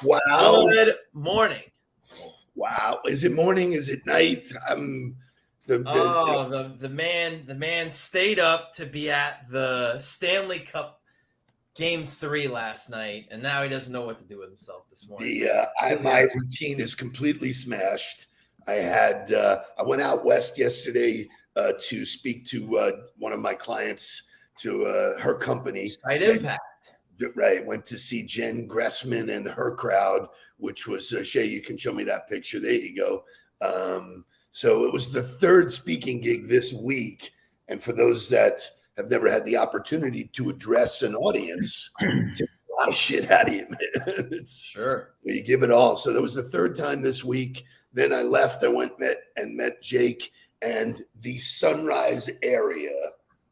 Wow. Good morning. Wow. Is it morning? Is it night? The man stayed up to be at the Stanley Cup Game 3 last night, and now he doesn't know what to do with himself this morning. My routine is completely smashed. I went out west yesterday to speak to one of my clients, to her company. Site Impact. Right. Went to see Jen Gressman and her crowd, which was, Shay, you can show me that picture. There you go. So it was the third speaking gig this week. And for those that have never had the opportunity to address an audience, take a lot of shit out of you, man. Sure. You give it all. So that was the third time this week. Then I left. I went met Jake, and the Sunrise area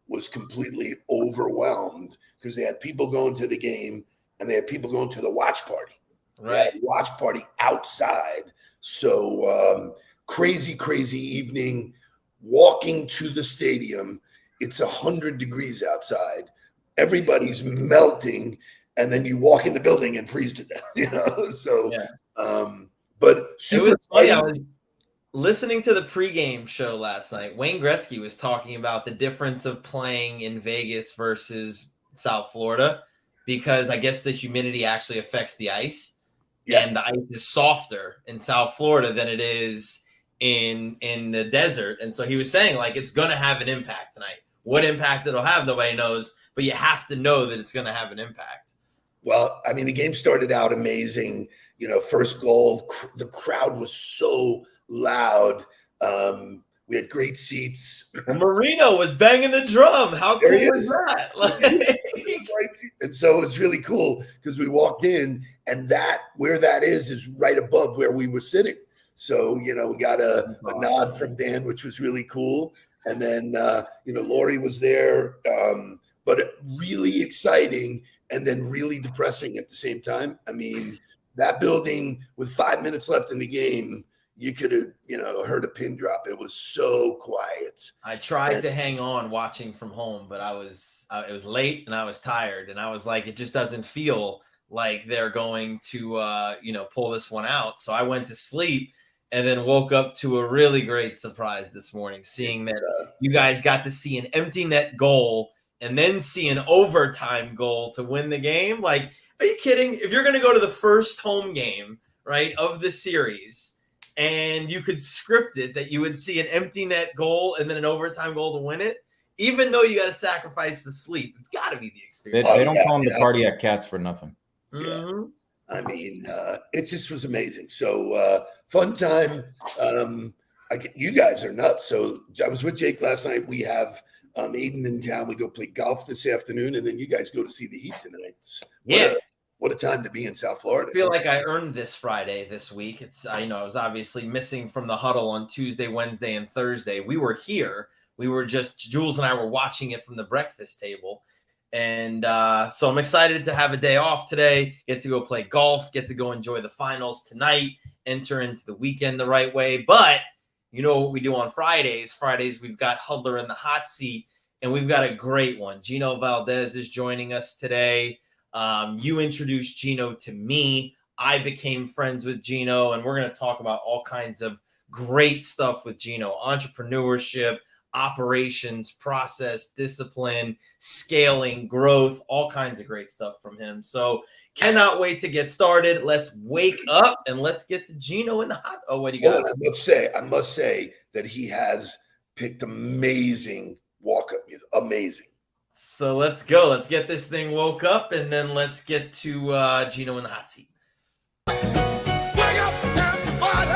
was completely overwhelmed because they had people going to the game and they had people going to the watch party. Right. Watch party outside. So crazy evening. Walking to the stadium, it's 100 degrees outside. Everybody's melting, and then you walk in the building and freeze to death. So, yeah. But super. It was funny. I was listening to the pregame show last night. Wayne Gretzky was talking about the difference of playing in Vegas versus South Florida, because I guess the humidity actually affects the ice. Yes. And the ice is softer in South Florida than it is in the desert. And so he was saying, like, it's going to have an impact tonight. What impact it'll have, nobody knows, but you have to know that it's going to have an impact. Well, I mean, the game started out amazing. First goal, the crowd was so loud. We had great seats. Marino was banging the drum. How cool was that? And so it was really cool because we walked in, and where that is right above where we were sitting. So, we got a nod from Dan, which was really cool. And then, Lori was there, but really exciting and then really depressing at the same time. I mean, that building with 5 minutes left in the game, you could have, heard a pin drop. It was so quiet. I tried to hang on watching from home, but it was late and I was tired, and I was like, it just doesn't feel like they're going to, pull this one out. So I went to sleep and then woke up to a really great surprise this morning, seeing that you guys got to see an empty net goal and then see an overtime goal to win the game. Like, are you kidding? If you're going to go to the first home game, right, of the series, and you could script it that you would see an empty net goal and then an overtime goal to win it, even though you got to sacrifice the sleep, it's got to be the experience. They don't call them the cardiac cats for nothing. Mm-hmm. I mean, it just was amazing. So fun time. You guys are nuts. So I was with Jake last night. We have Aiden in town. We go play golf this afternoon, and then you guys go to see the Heat tonight. What a time to be in South Florida. I feel like I earned this Friday this week. It's I was obviously missing from the huddle on Tuesday, Wednesday, and Thursday. We were here. We were Jules and I were watching it from the breakfast table. And so I'm excited to have a day off today, get to go play golf, get to go enjoy the finals tonight, enter into the weekend the right way. But you know what we do on Fridays? Fridays, we've got Huddler in the hot seat, and we've got a great one. Geno Valdes is joining us today. You introduced Geno to me. I became friends with Geno, and we're going to talk about all kinds of great stuff with Geno: entrepreneurship, operations, process, discipline, scaling, growth, all kinds of great stuff from him. So cannot wait to get started. Let's wake up and let's get to Geno in the hot. Oh, what do you got? I must say that he has picked amazing walk-up music. Amazing. So let's go. Let's get this thing woke up, and then let's get to Geno in the hot seat. Wake up, everybody.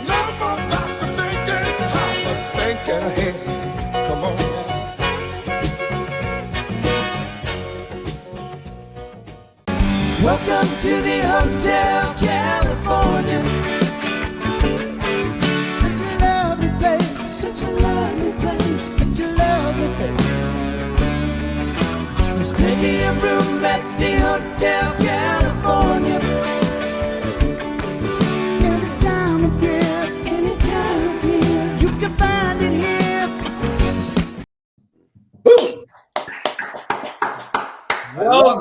No more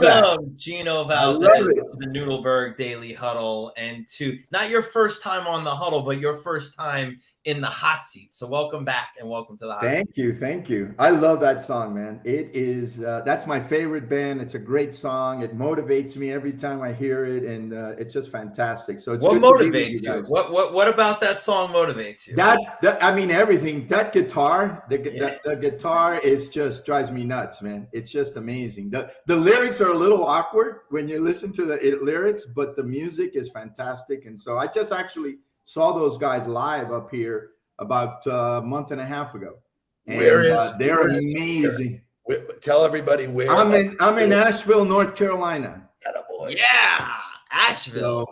love that. Welcome, Geno I love Valdes, it. to the Nudelberg Daily Huddle, and to not your first time on the huddle, but your first time in the hot seat. So welcome back and welcome to the hot seat. Thank you. I love that song, man. It is that's my favorite band. It's a great song. It motivates me every time I hear it, and it's just fantastic. So it's What good to be with motivates you? guys. What about that song motivates you? That I mean everything. That guitar, the guitar is just drives me nuts, man. It's just amazing. The lyrics are a little awkward when you listen to the lyrics, but the music is fantastic. And so I just actually saw those guys live up here about a month and a half ago. And they're amazing. Tell everybody where. I'm in Asheville, North Carolina. Attaboy. Yeah, Asheville.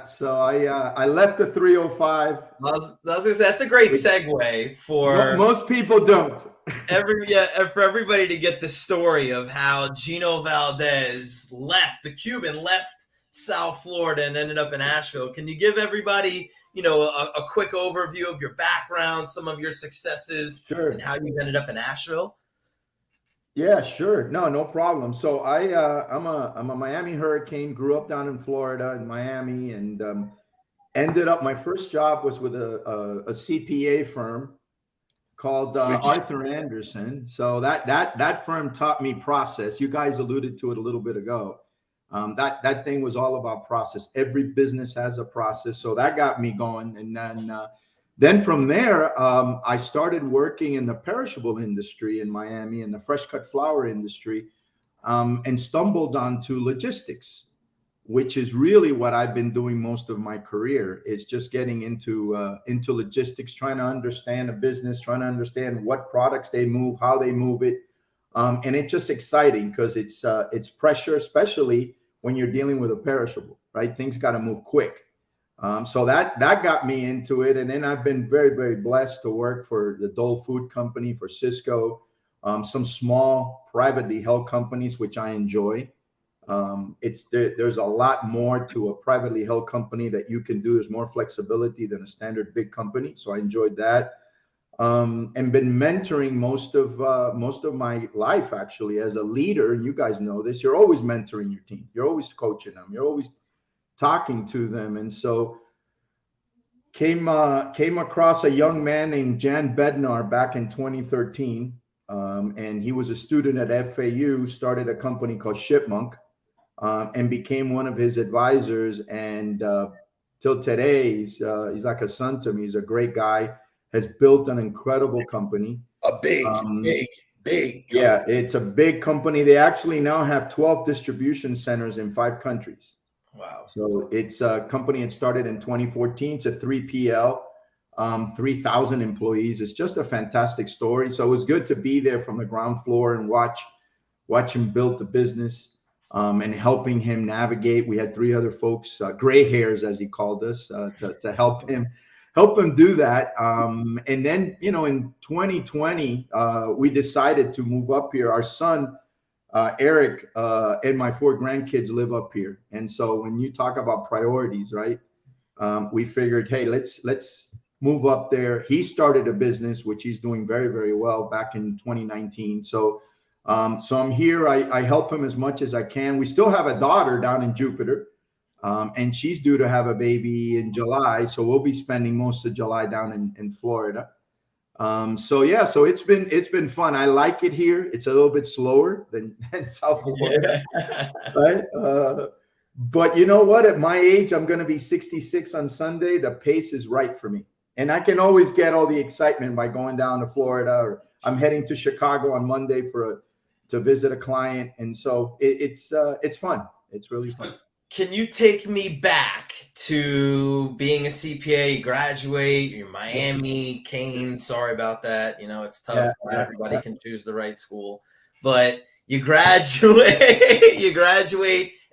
So I left the 305. I was gonna say that's a great segue for most people don't. For everybody to get the story of how Geno Valdes the Cuban left South Florida and ended up in Asheville. Can you give everybody, a quick overview of your background, some of your successes, Sure, and how you ended up in Asheville? Yeah, sure. No problem. So I'm a Miami Hurricane, grew up down in Florida in Miami, and ended up, my first job was with a CPA firm called Arthur Anderson. So that firm taught me process. You guys alluded to it a little bit ago. That thing was all about process. Every business has a process. So that got me going. And then from there, I started working in the perishable industry in Miami, in the fresh cut flower industry, and stumbled onto logistics, which is really what I've been doing most of my career, is just getting into logistics, trying to understand a business, trying to understand what products they move, how they move it. And it's just exciting because it's pressure, especially when you're dealing with a perishable, right? Things got to move quick. So that got me into it. And then I've been very, very blessed to work for the Dole Food Company, for Cisco, some small privately held companies, which I enjoy. There's a lot more to a privately held company that you can do. There's more flexibility than a standard big company. So I enjoyed that. And been mentoring most of my life, actually, as a leader. And you guys know this, you're always mentoring your team. You're always coaching them. You're always talking to them. And so came across a young man named Jan Bednar back in 2013. And he was a student at FAU, started a company called Shipmonk, and became one of his advisors. And till today, he's like a son to me. He's a great guy, has built an incredible company. A big company. Yeah, it's a big company. They actually now have 12 distribution centers in 5 countries. Wow. So it's a company that started in 2014. It's a 3PL, 3,000 employees. It's just a fantastic story. So it was good to be there from the ground floor and watch him build the business, and helping him navigate. We had 3 other folks, gray hairs, as he called us, to help him do that. And then, in 2020, we decided to move up here. Our son, Eric, and my 4 grandkids live up here. And so when you talk about priorities, right, we figured, hey, let's move up there. He started a business, which he's doing very, very well, back in 2019. So I'm here. I help him as much as I can. We still have a daughter down in Jupiter, and she's due to have a baby in July. So we'll be spending most of July down in Florida. So it's been fun. I like it here. It's a little bit slower than South Florida, right? But you know what? At my age, I'm going to be 66 on Sunday. The pace is right for me, and I can always get all the excitement by going down to Florida, or I'm heading to Chicago on Monday to visit a client, and so it's fun. It's really fun. Can you take me back to being a CPA, graduate, you're Miami, Kane, sorry about that. It's tough. Yeah, Not everybody can choose the right school. But you graduate,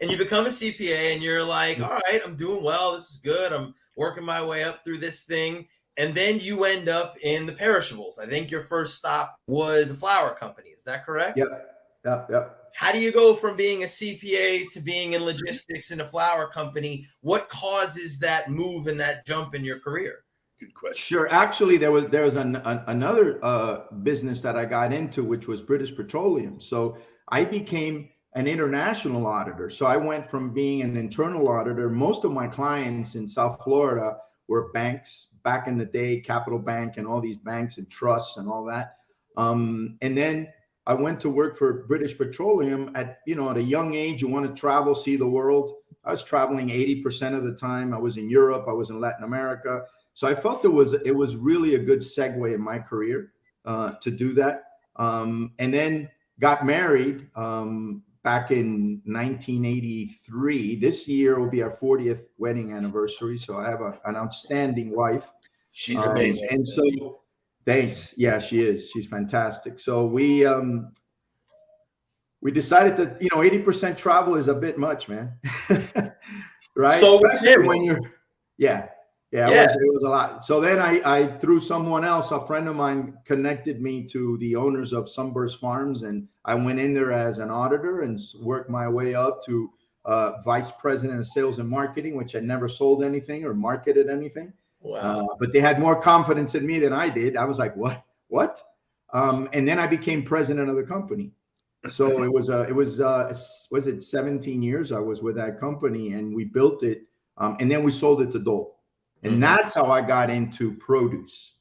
and you become a CPA, and you're like, all right, I'm doing well. This is good. I'm working my way up through this thing. And then you end up in the perishables. I think your first stop was a flower company. Is that correct? Yep. How do you go from being a CPA to being in logistics in a flower company? What causes that move and that jump in your career? Good question. Sure. Actually, there was another business that I got into, which was British Petroleum. So I became an international auditor. So I went from being an internal auditor. Most of my clients in South Florida were banks back in the day, Capital Bank and all these banks and trusts and all that. And then I went to work for British Petroleum at a young age. You want to travel, see the world. I was traveling 80% of the time. I was in Europe. I was in Latin America. So I felt it was really a good segue in my career to do that. And then got married back in 1983. This year will be our 40th wedding anniversary. So I have an outstanding wife. She's amazing. And so, thanks. Yeah, she is. She's fantastic. So we decided that 80% travel is a bit much, man. Right? So especially when you're, it was a lot. So then I through someone else, a friend of mine connected me to the owners of Sunburst Farms, and I went in there as an auditor and worked my way up to vice president of sales and marketing, which I never sold anything or marketed anything. Wow. But they had more confidence in me than I did. I was like, what? And then I became president of the company. So it was it 17 years I was with that company, and we built it, and then we sold it to Dole. And that's how I got into produce.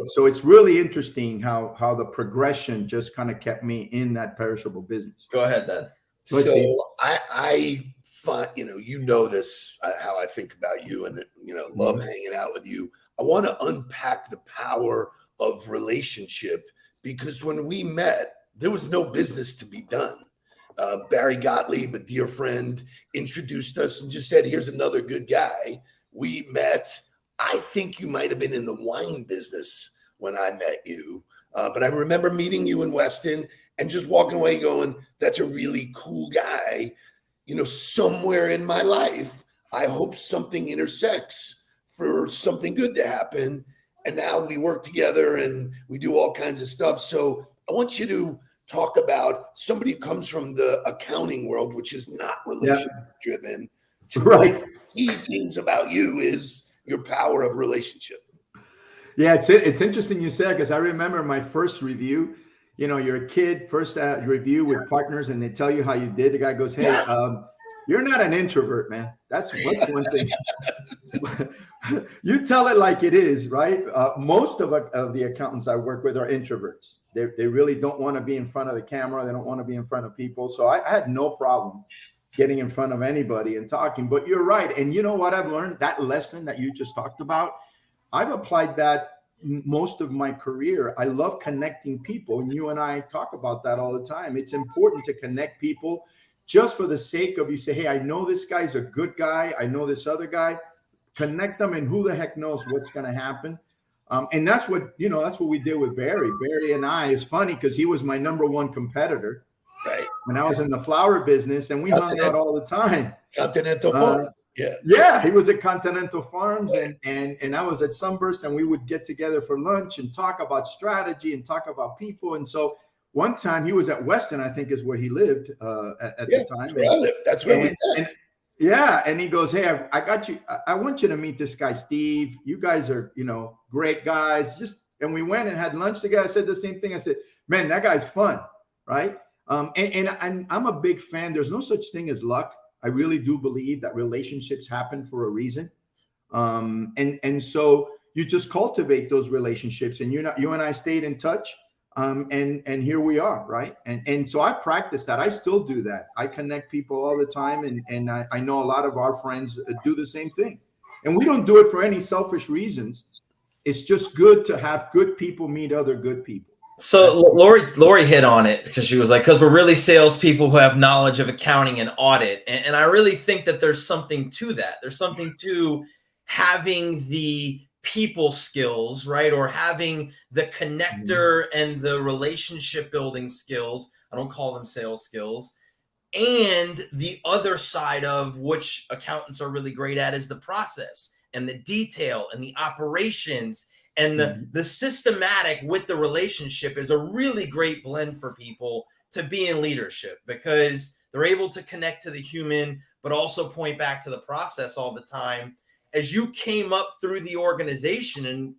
So it's really interesting how the progression just kind of kept me in that perishable business. Go ahead, then. So I find, this, how I think about you, and, love hanging out with you. I want to unpack the power of relationship, because when we met, there was no business to be done. Barry Gottlieb, a dear friend, introduced us and just said, here's another good guy. We met. I think you might have been in the wine business when I met you. But I remember meeting you in Weston and just walking away going, that's a really cool guy. Somewhere in my life, I hope something intersects for something good to happen. And now we work together and we do all kinds of stuff. So I want you to talk about somebody who comes from the accounting world, which is not relationship driven. Right. Key things about you is your power of relationship. Yeah, it's interesting you said, because I remember my first review. You're a kid, first review with partners, and they tell you how you did. The guy goes, hey, you're not an introvert, man. That's one thing. You tell it like it is, right? Most of the accountants I work with are introverts. They really don't want to be in front of the camera. They don't want to be in front of people. So I had no problem getting in front of anybody and talking. But you're right. And you know what I've learned? That lesson that you just talked about, I've applied that most of my career. I love connecting people. And you and I talk about that all the time. It's important to connect people just for the sake of, you say, hey, I know this guy's a good guy. I know this other guy. Connect them, and who the heck knows what's going to happen. And that's what we did with Barry. Barry and I, it's funny because he was my number one competitor. Right. When I was in the flower business, and we hung out all the time. Continental Farms. Yeah, he was at Continental Farms, right. and I was at Sunburst, and we would get together for lunch and talk about strategy and talk about people. And so one time he was at Weston, I think is where he lived at the time. Where I lived. That's where we met. And he goes, hey, I got you. I want you to meet this guy, Steve. You guys are, great guys. And we went and had lunch together. I said the same thing. I said, man, that guy's fun, right? And I'm a big fan. There's no such thing as luck. I really do believe that relationships happen for a reason. And so you just cultivate those relationships, and you and I stayed in touch. And here we are, right? And so I practice that. I still do that. I connect people all the time, and I know a lot of our friends do the same thing. And we don't do it for any selfish reasons. It's just good to have good people meet other good people. So Lori hit on it, because she was like, because we're really salespeople who have knowledge of accounting and audit. And I really think that there's something to that. There's something to having the people skills, right? Or having the connector and the relationship building skills. I don't call them sales skills. And the other side of which accountants are really great at is the process and the detail and the operations. And the systematic with the relationship is a really great blend for people to be in leadership, because they're able to connect to the human, but also point back to the process all the time. As you came up through the organization and,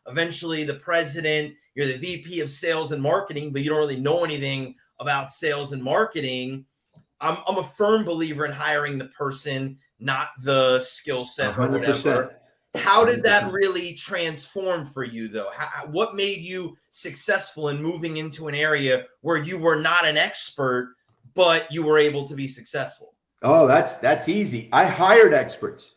eventually the president, you're the VP of sales and marketing, but you don't really know anything about sales and marketing. I'm a firm believer in hiring the person, not the skill set or 100%. whatever. How did that really transform for you, though? What made you successful in moving into an area where you were not an expert, but you were able to be successful? Oh, that's easy. I hired experts.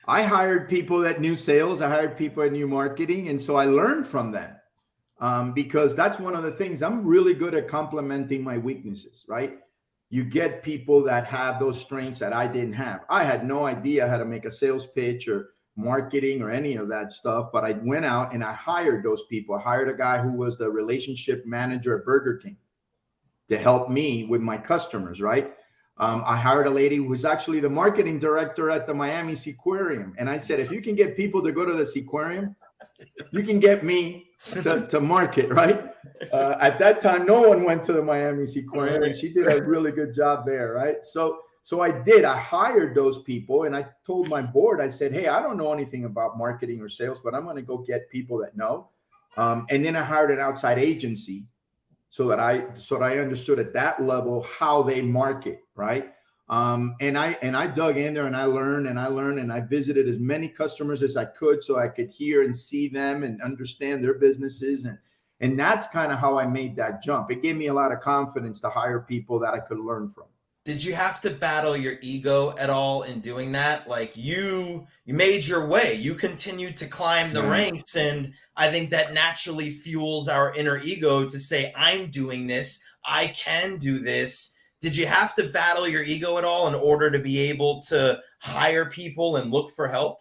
I hired people that knew sales. I hired people that knew marketing. And so I learned from them because that's one of the things. I'm really good at complementing my weaknesses, right? You get people that have those strengths that I didn't have. I had no idea how to make a sales pitch or marketing or any of that stuff, but I went out and I hired those people. I hired a guy who was the relationship manager at Burger King to help me with my customers, right? I hired a lady who was actually the marketing director at the Miami Seaquarium. And I said, if you can get people to go to the Seaquarium, you can get me to market, right? At that time, no one went to the Miami Seaquarium, and she did a really good job there, right? So I did. I hired those people, and I told my board, I said, hey, I don't know anything about marketing or sales, but I'm going to go get people that know. And then I hired an outside agency so that I understood at that level how they market, right? And I dug in there and I learned and I visited as many customers as I could so I could hear and see them and understand their businesses. And that's kind of how I made that jump. It gave me a lot of confidence to hire people that I could learn from. Did you have to battle your ego at all in doing that? Like you made your way, you continued to climb the ranks, and I think that naturally fuels our inner ego to say, I'm doing this, I can do this. Did you have to battle your ego at all in order to be able to hire people and look for help?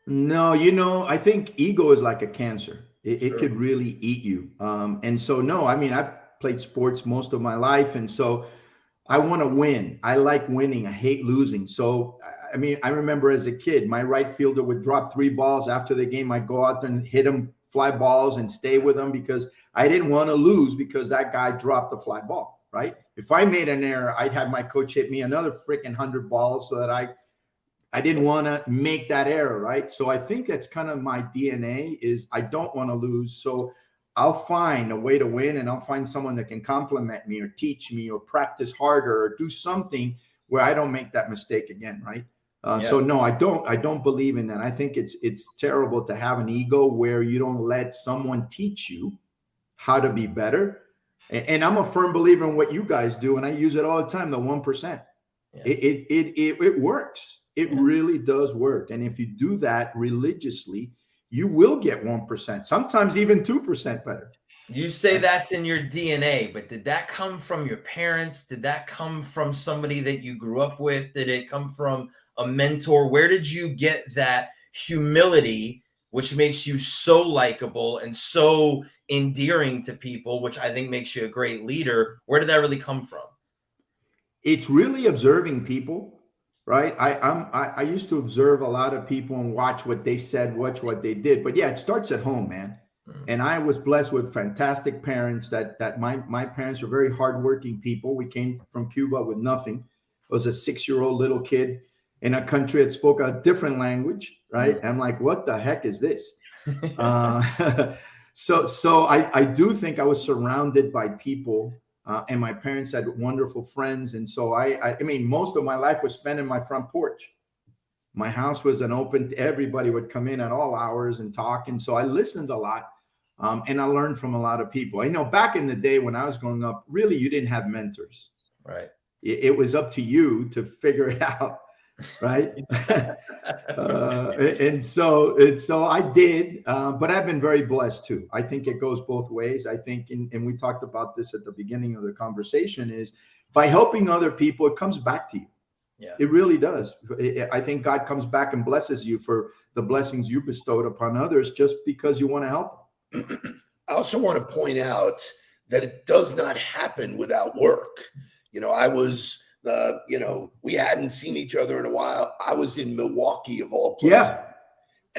No, I think ego is like a cancer. It could really eat you. And so, no, I mean, I've played sports most of my life. And so I want to win. I like winning. I hate losing. So, I mean, I remember as a kid, my right fielder would drop 3 balls after the game. I'd go out there and hit him fly balls and stay with them because I didn't want to lose because that guy dropped the fly ball, right? If I made an error, I'd have my coach hit me another freaking 100 balls so that I didn't want to make that error, right? So I think that's kind of my DNA is I don't want to lose. So I'll find a way to win, and I'll find someone that can compliment me or teach me or practice harder or do something where I don't make that mistake again, right? So no, I don't believe in that. I think it's terrible to have an ego where you don't let someone teach you how to be better. And I'm a firm believer in what you guys do, and I use it all the time, the 1%. Yeah. It works. It really does work. And if you do that religiously, you will get 1%, sometimes even 2% better. You say that's in your DNA, but did that come from your parents? Did that come from somebody that you grew up with? Did it come from a mentor? Where did you get that humility, which makes you so likable and so endearing to people, which I think makes you a great leader? Where did that really come from? It's really observing people. Right. I used to observe a lot of people and watch what they said, watch what they did. But yeah, it starts at home, man. And I was blessed with fantastic parents that my parents were very hardworking people. We came from Cuba with nothing. I was a 6-year-old little kid in a country that spoke a different language. Right. And I'm like, what the heck is this? So I do think I was surrounded by people. And my parents had wonderful friends. And so I mean, most of my life was spent in my front porch. My house was an open, everybody would come in at all hours and talk. And so I listened a lot. And I learned from a lot of people. I know back in the day when I was growing up, really, you didn't have mentors. Right. It was up to you to figure it out. Right. And so I did, but I've been very blessed too. I think it goes both ways. I think, and we talked about this at the beginning of the conversation, is by helping other people, it comes back to you. Yeah. It really does. I think God comes back and blesses you for the blessings you bestowed upon others just because you want to help them. I also want to point out that it does not happen without work. I was we hadn't seen each other in a while. I was in Milwaukee of all places. Yeah.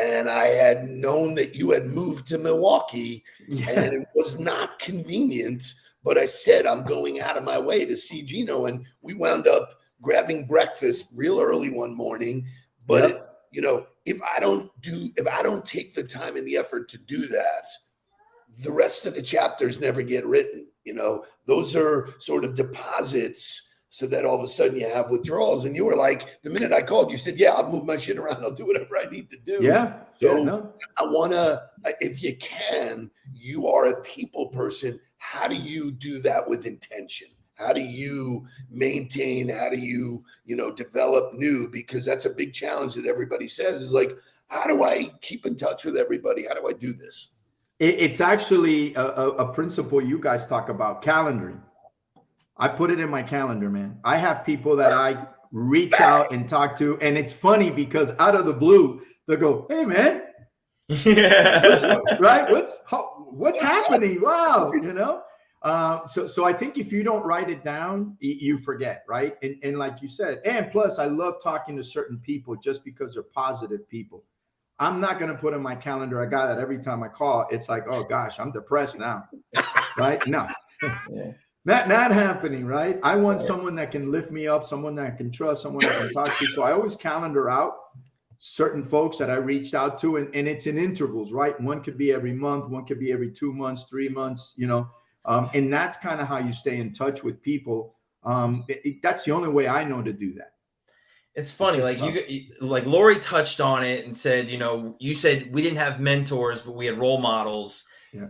And I had known that you had moved to Milwaukee, and it was not convenient, but I said, I'm going out of my way to see Geno. And we wound up grabbing breakfast real early one morning. But, if I don't take the time and the effort to do that, the rest of the chapters never get written. Those are sort of deposits so that all of a sudden you have withdrawals. And you were like, the minute I called, you said, yeah, I'll move my shit around. I'll do whatever I need to do. Yeah. So I want to, if you can, you are a people person. How do you do that with intention? How do you maintain? How do you, develop new? Because that's a big challenge that everybody says is like, how do I keep in touch with everybody? How do I do this? It's actually a principle you guys talk about, calendaring. I put it in my calendar, man. I have people that I reach out and talk to, and it's funny because out of the blue, they'll go, "Hey, man, right? What's happening? Wow, So I think if you don't write it down, you forget, right? And like you said, and plus, I love talking to certain people just because they're positive people. I'm not going to put in my calendar a guy that every time I call, it's like, oh gosh, I'm depressed now, right? No. Yeah. Not happening, right? I want someone that can lift me up, someone that I can trust, someone I can talk to. So I always calendar out certain folks that I reached out to, and it's in intervals, right? One could be every month, one could be every 2 months, 3 months, and that's kind of how you stay in touch with people. That's the only way I know to do that. It's funny, like Lori touched on it and said, you said we didn't have mentors, but we had role models. Yeah.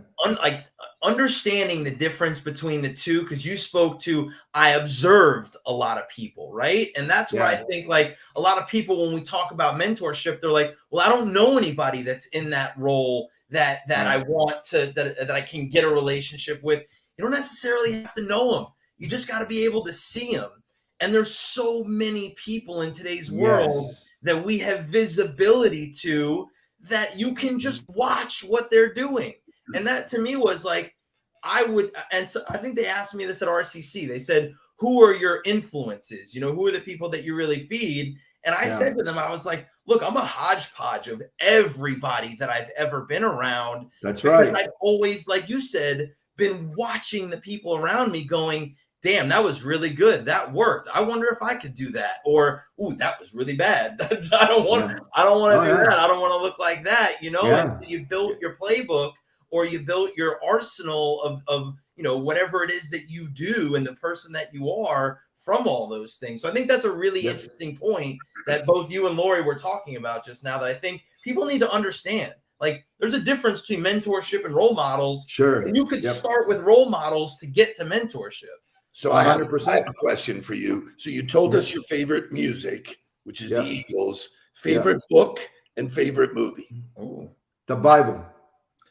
Understanding the difference between the two, because you spoke to, I observed a lot of people, right? And that's where I think like a lot of people, when we talk about mentorship, they're like, well, I don't know anybody that's in that role that I want to, that I can get a relationship with. You don't necessarily have to know them. You just got to be able to see them. And there's so many people in today's world that we have visibility to, that you can just watch what they're doing. And that to me was like, and so I think they asked me this at RCC. They said, who are your influences? Who are the people that you really feed? And I said to them, I was like, look, I'm a hodgepodge of everybody that I've ever been around. That's right. I've always, like you said, been watching the people around me going, damn, that was really good. That worked. I wonder if I could do that. Or, ooh, that was really bad. I don't want to do that. I don't want to look like that. And you built your playbook, or you built your arsenal of whatever it is that you do and the person that you are from all those things. So I think that's a really interesting point that both you and Lori were talking about just now, that I think people need to understand. Like, there's a difference between mentorship and role models. Sure. And you could start with role models to get to mentorship. So I have a question for you. So you told us your favorite music, which is the Eagles, favorite book, and favorite movie. Ooh. The Bible.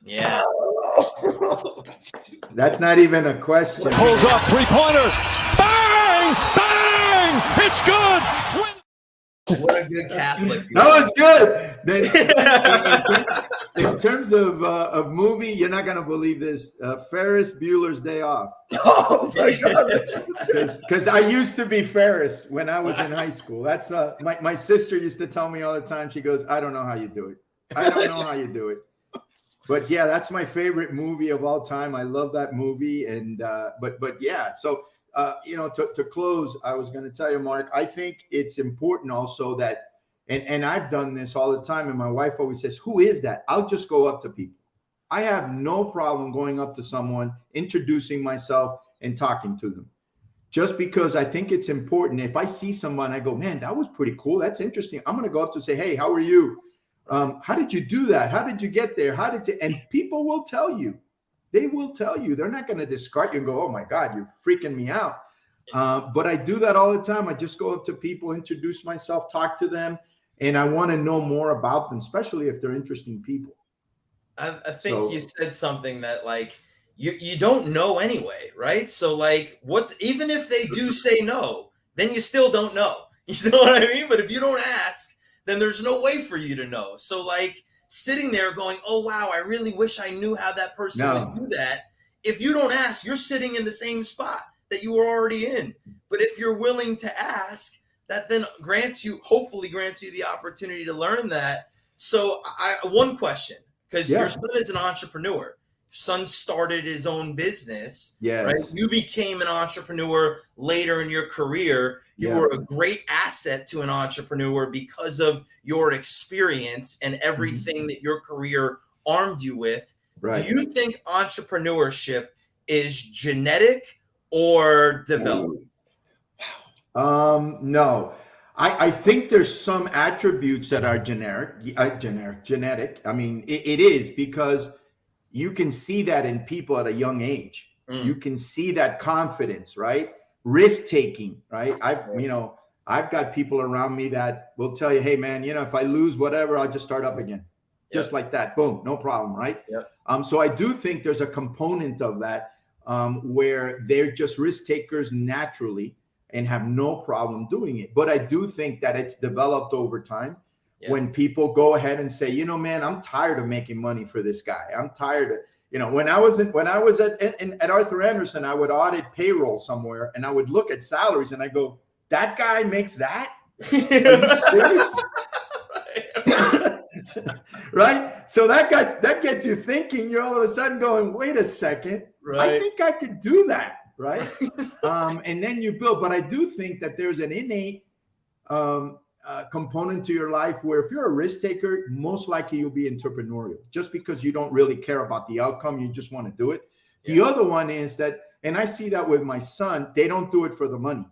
Yeah. That's not even a question. Pulls up, three-pointer. Bang! Bang! It's good! What a good Catholic. That was good. In terms of movie, you're not going to believe this. Ferris Bueller's Day Off. Oh, my God. Because I used to be Ferris when I was in high school. That's my sister used to tell me all the time. She goes, I don't know how you do it. I don't know how you do it. But yeah, that's my favorite movie of all time. I love that movie. And but yeah, so to close, I was going to tell you, Mark, I think it's important also that, and I've done this all the time, and my wife always says, who is that? I'll just go up to people. I have no problem going up to someone, introducing myself and talking to them, just because I think it's important. If I see someone, I go, man, that was pretty cool. That's interesting. I'm going to go up to say, hey, how are you? How did you do that? How did you get there? And people will tell you. They will tell you. They're not going to discard you and go, oh my God, you're freaking me out. But I do that all the time. I just go up to people, introduce myself, talk to them, and I want to know more about them, especially if they're interesting people. I think you said something that like you don't know anyway, right? So like even if they do say no, then you still don't know. You know what I mean? But if you don't ask, then there's no way for you to know. So like sitting there going, oh, wow, I really wish I knew how that person would do that. If you don't ask, you're sitting in the same spot that you were already in. But if you're willing to ask, that then hopefully grants you the opportunity to learn that. So one question, because your son is an entrepreneur. Your son started his own business. Yes. Right? You became an entrepreneur later in your career. You were a great asset to an entrepreneur because of your experience and everything that your career armed you with. Right. Do you think entrepreneurship is genetic or developed? Wow. No. I think there's some attributes that are genetic. I mean, it is because you can see that in people at a young age. You can see that confidence, right? Risk taking, right? I've got people around me that will tell you, hey man, if I lose whatever, I'll just start up again. Just like that. Boom, no problem, right? Yep. So I do think there's a component of that where they're just risk takers naturally and have no problem doing it. But I do think that it's developed over time when people go ahead and say, man, I'm tired of making money for this guy. I'm tired of, when I was at Arthur Andersen, I would audit payroll somewhere and I would look at salaries and I go, that guy makes that? Are you serious? Right? So that gets you thinking. You're all of a sudden going, wait a second. Right. I think I could do that. Right. And then you build. But I do think that there's an innate component to your life where if you're a risk taker, most likely you'll be entrepreneurial just because you don't really care about the outcome. You just want to do it. Yeah. The other one is that, and I see that with my son, they don't do it for the money.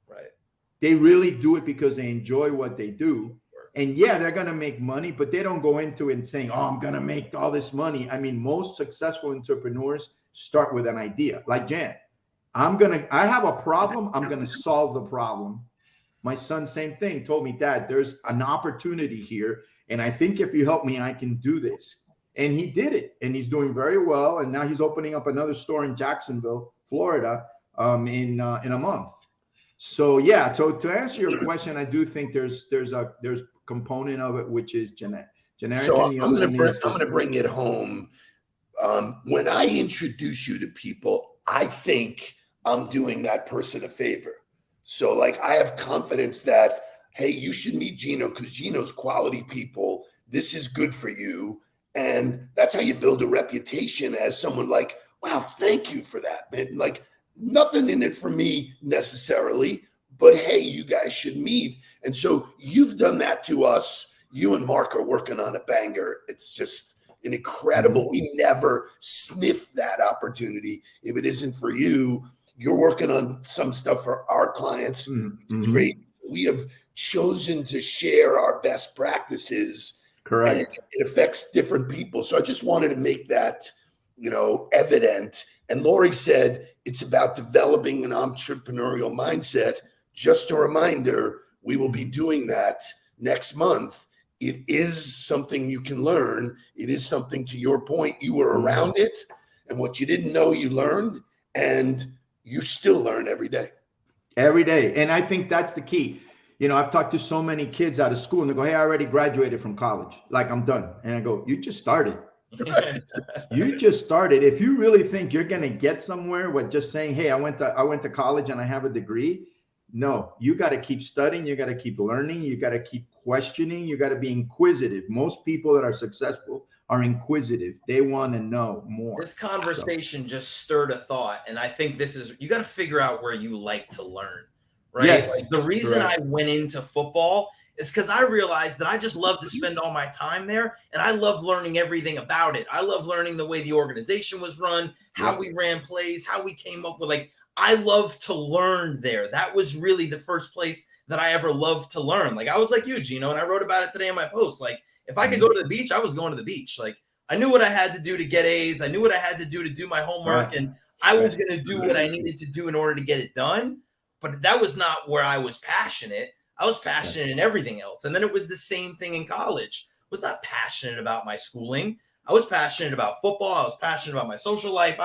Right. They really do it because they enjoy what they do. And yeah, they're going to make money, but they don't go into it and saying, oh, I'm going to make all this money. I mean, most successful entrepreneurs start with an idea like Jan. I have a problem. I'm going to solve the problem. My son, same thing, told me, Dad, there's an opportunity here. And I think if you help me, I can do this. And he did it. And he's doing very well. And now he's opening up another store in Jacksonville, Florida, in a month. So, yeah. So to answer your question, I do think there's component of it, which is genetic. So I'm going to bring it home. When I introduce you to people, I think I'm doing that person a favor. So like I have confidence that, hey, you should meet Geno because Geno's quality people. This is good for you. And that's how you build a reputation as someone like, wow, thank you for that, man. Like nothing in it for me necessarily, but hey, you guys should meet. And so you've done that to us. You and Mark are working on a banger. It's just an incredible. We never sniffed that opportunity. If it isn't for you, you're working on some stuff for our clients. Mm-hmm. It's great. We have chosen to share our best practices. Correct. And it affects different people. So I just wanted to make that, evident. And Lori said, it's about developing an entrepreneurial mindset. Just a reminder, we will be doing that next month. It is something you can learn. It is something, to your point, you were around it. And what you didn't know, you learned. And you still learn every day. Every day. And I think that's the key. I've talked to so many kids out of school and they go, hey, I already graduated from college. Like I'm done. And I go, you just started. You just started. If you really think you're going to get somewhere with just saying, hey, I went to college and I have a degree. No, you got to keep studying. You got to keep learning. You got to keep questioning. You got to be inquisitive. Most people that are successful are inquisitive. They want to know more. This conversation just stirred a thought. And I think you got to figure out where you like to learn, right? Yes. Like the reason I went into football is because I realized that I just love to spend all my time there. And I love learning everything about it. I love learning the way the organization was run, how we ran plays, how we came up with I love to learn there. That was really the first place that I ever loved to learn. Like I was like you, Geno, and I wrote about it today in my post. Like if I could go to the beach, I was going to the beach. Like I knew what I had to do to get A's. I knew what I had to do my homework. And I was going to do what I needed to do in order to get it done. But that was not where I was passionate. I was passionate in everything else. And then it was the same thing in college. I was not passionate about my schooling. I was passionate about football. I was passionate about my social life.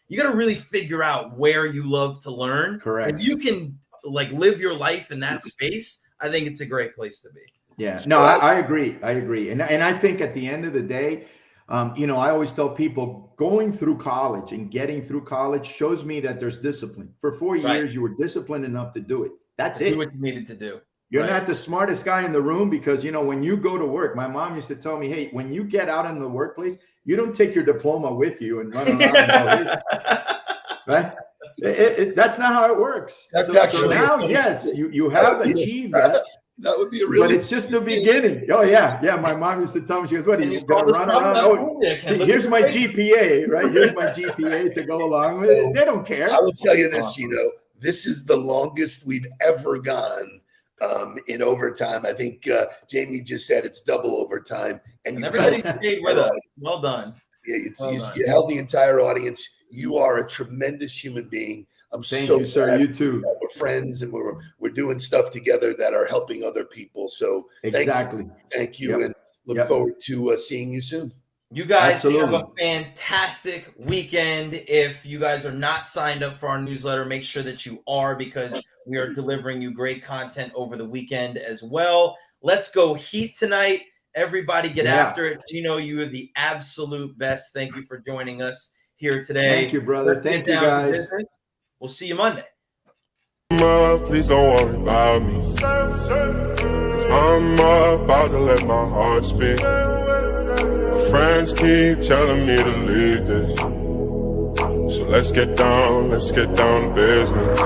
You got to really figure out where you love to learn. Correct. If you can live your life in that space, I think it's a great place to be. Yeah, no, I agree. And I think at the end of the day, I always tell people going through college and getting through college shows me that there's discipline. For 4 years, you were disciplined enough to do it. That's it. Do what you needed to do. You're not the smartest guy in the room because, when you go to work, my mom used to tell me, hey, when you get out in the workplace, you don't take your diploma with you and run around and go, right? That's not how it works. That's so actually now, yes, you have achieved that. That would be a really. But it's just the beginning. Oh yeah. My mom used to tell me, she goes, "What are you going to run around? Oh, here's my GPA, right? Here's my GPA to go along with it." They don't care. I will tell you this, this is the longest we've ever gone in overtime. I think Jamie just said it's double overtime. And everybody stayed with us. Well done. Yeah, you held the entire audience. You are a tremendous human being. I'm Thank so you, sir. You too. We're friends and we're doing stuff together that are helping other people. So exactly. Thank you. And look forward to seeing you soon. You guys have a fantastic weekend. If you guys are not signed up for our newsletter, make sure that you are, because we are delivering you great content over the weekend as well. Let's go Heat tonight. Everybody get after it. Geno, you are the absolute best. Thank you for joining us here today. Thank you, brother. Thank you, guys. We'll see you Monday. Please don't worry about me. I'm about to let my heart speak. My friends keep telling me to leave this. So let's get down to business.